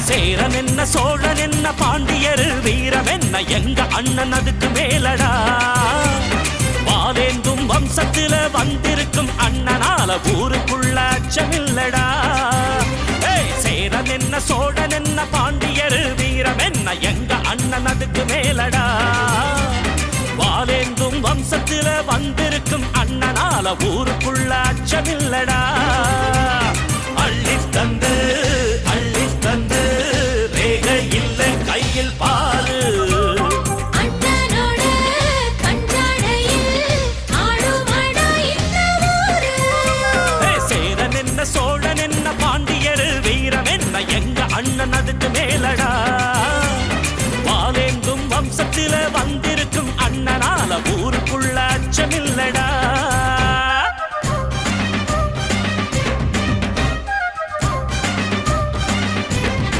சேரன் என்ன சோழன் என்ன பாண்டியர் வீரம் என்ன எங்க அண்ணன் அதுக்கு மேலடா வாலேந்தும் வம்சத்தில வந்திருக்கும் அண்ணனால ஊருக்குள்ள அச்சமில்லடா சேரன் என்ன சோழன் என்ன பாண்டியர் வீரம் என்ன எங்க அண்ணன் அதுக்கு மேலடா வாலேந்தும் வம்சத்தில வந்திருக்கும் அண்ணனால ஊருக்குள்ள அச்சமில்லடா அள்ளி தந்து ரேக இல்ல கையில் பாரு சேரன் என்ன சோழன் என்ன பாண்டியர் வீரம் என்ன எங்க அண்ணன் அதுக்கு மேலடா வாலேந்தும் வம்சத்தில வந்திருக்கும் அண்ணனால ஊருக்குள்ள அச்சமில்லடா